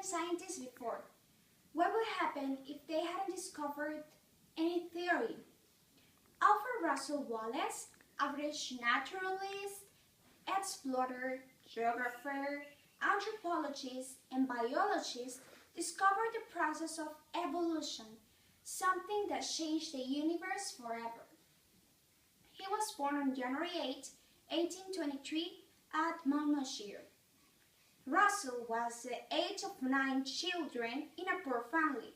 scientists before. What would happen if they hadn't discovered any theory? Alfred Russel Wallace, a British naturalist, explorer, geographer, anthropologist, and biologist, discovered the process of evolution, something that changed the universe forever. He was born on January 8, 1823, at Monmouthshire. Russell was the eighth of 9 children in a poor family.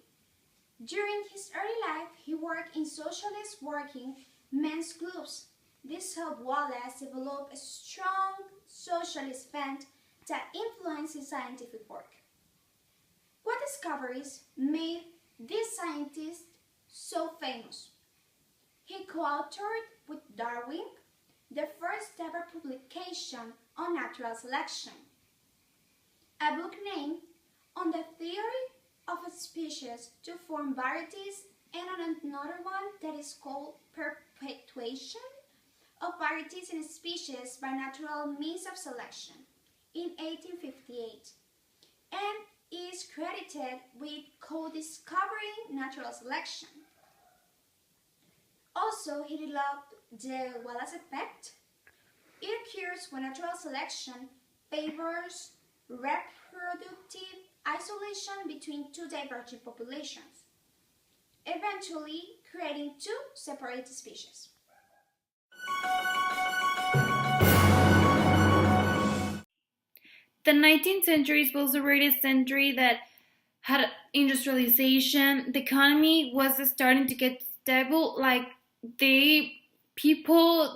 During his early life, he worked in socialist working men's clubs. This helped Wallace develop a strong socialist bent that influenced his scientific work. What discoveries made this scientist so famous? He co-authored with Darwin the first ever publication on natural selection, a book named On the Theory of a Species to Form Varieties, and on another one that is called Perpetuation of Varieties in Species by Natural Means of Selection in 1858, and is credited with co-discovering natural selection. Also, he developed the Wallace effect. It occurs when natural selection favors reproductive isolation between two divergent populations, eventually creating two separate species. The 19th century was the greatest century that had industrialization. The economy was starting to get stable. The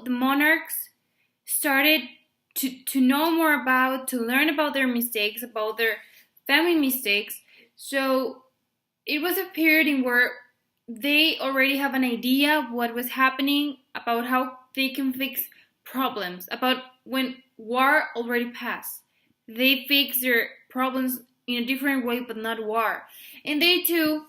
monarchs started to know more about, to learn about their mistakes, about their family mistakes. So it was a period in where they already have an idea of what was happening, about how they can fix problems, about when war already passed. They fix their problems in a different way, but not war. And they too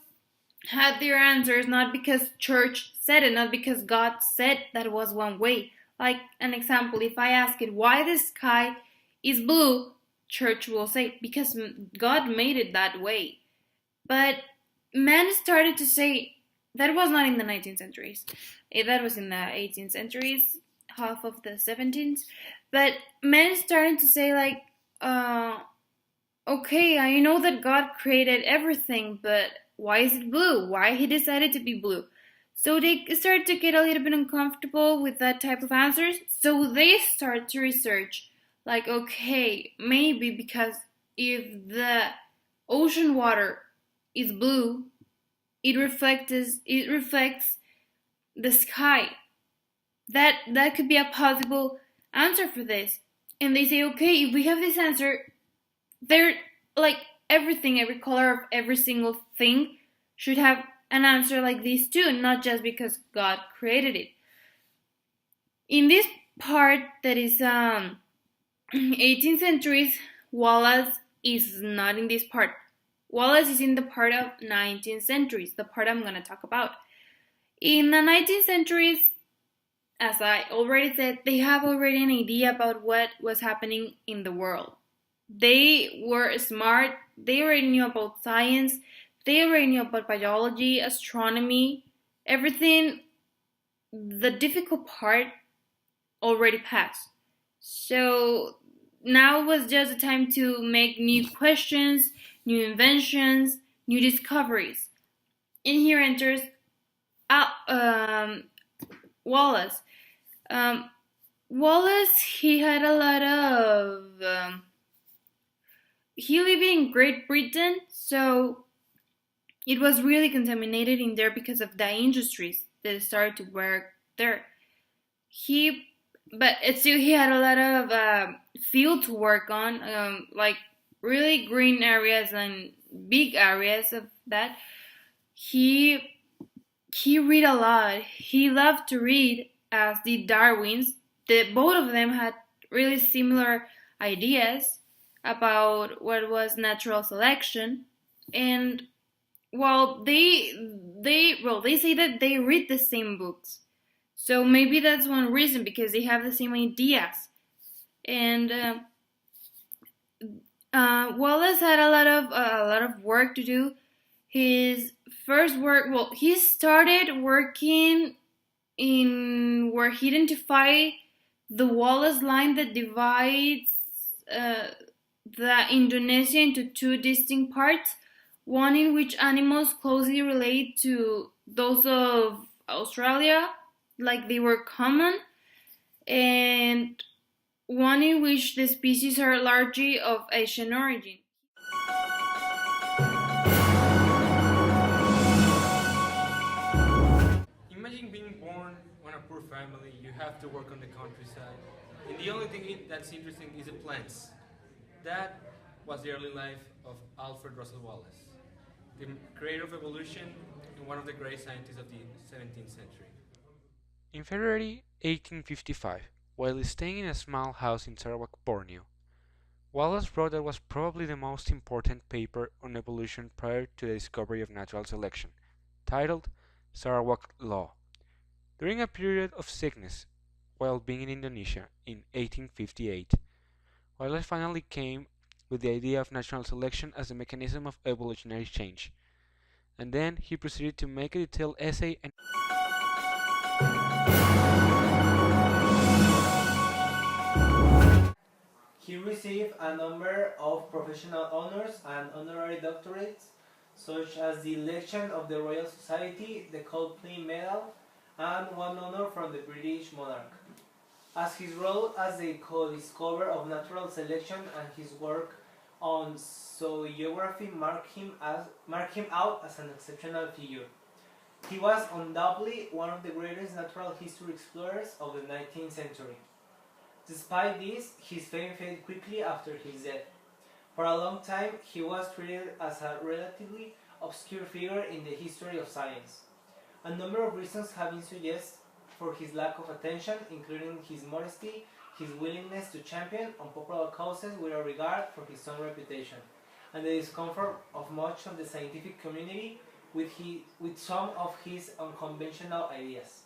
had their answers, not because church said it, not because God said that was one way. Like an example, if I ask it why the sky is blue, church will say because God made it that way. But man started to say that was not in the 19th centuries. That was in the 18th centuries, half of the 17th. But men started to say okay, I know that God created everything, but why is it blue? Why he decided to be blue? So they start to get a little bit uncomfortable with that type of answers. So they start to research, okay, maybe because if the ocean water is blue, it reflects the sky. That could be a possible answer for this. And they say, okay, if we have this answer, they're everything, every color of every single thing should have an answer like this too, not just because God created it. In this part that is 18th centuries, Wallace is not in this part. Wallace is in the part of 19th centuries, the part I'm going to talk about. In the 19th centuries, as I already said, they have already an idea about what was happening in the world. They were smart, they already knew about science, they already knew about biology, astronomy, everything. The difficult part already passed. So now was just a time to make new questions, new inventions, new discoveries. And here enters Wallace. Wallace, he had a lot of... he lived in Great Britain, so it was really contaminated in there because of the industries that started to work there. But still he had a lot of field to work on, really green areas and big areas of that. He read a lot. He loved to read, as did Darwin's. Both of them had really similar ideas about what was natural selection. And they say that they read the same books. So maybe that's one reason, because they have the same ideas. And Wallace had a lot of work to do. His first work, well, he started working in where he identified the Wallace line that divides uh, the Indonesia into two distinct parts, one in which animals closely relate to those of Australia, like they were common, and one in which the species are largely of Asian origin. Imagine being born on a poor family, you have to work on the countryside, and the only thing that's interesting is the plants. That was the early life of Alfred Russel Wallace, the creator of evolution and one of the great scientists of the 17th century. In February 1855, while staying in a small house in Sarawak, Borneo, Wallace wrote what was probably the most important paper on evolution prior to the discovery of natural selection, titled Sarawak Law. During a period of sickness while being in Indonesia in 1858, Wallace finally came with the idea of natural selection as a mechanism of evolutionary change, and then he proceeded to make a detailed essay and he received a number of professional honors and honorary doctorates, such as the Election of the Royal Society, the Coldplay Medal, and one honor from the British monarch. As his role as the co-discoverer of natural selection and his work on zoography mark him out as an exceptional figure. He was undoubtedly one of the greatest natural history explorers of the 19th century. Despite this, his fame faded quickly after his death. For a long time, he was treated as a relatively obscure figure in the history of science. A number of reasons have been suggested for his lack of attention, including his modesty, his willingness to champion unpopular causes without regard for his own reputation, and the discomfort of much of the scientific community with some of his unconventional ideas.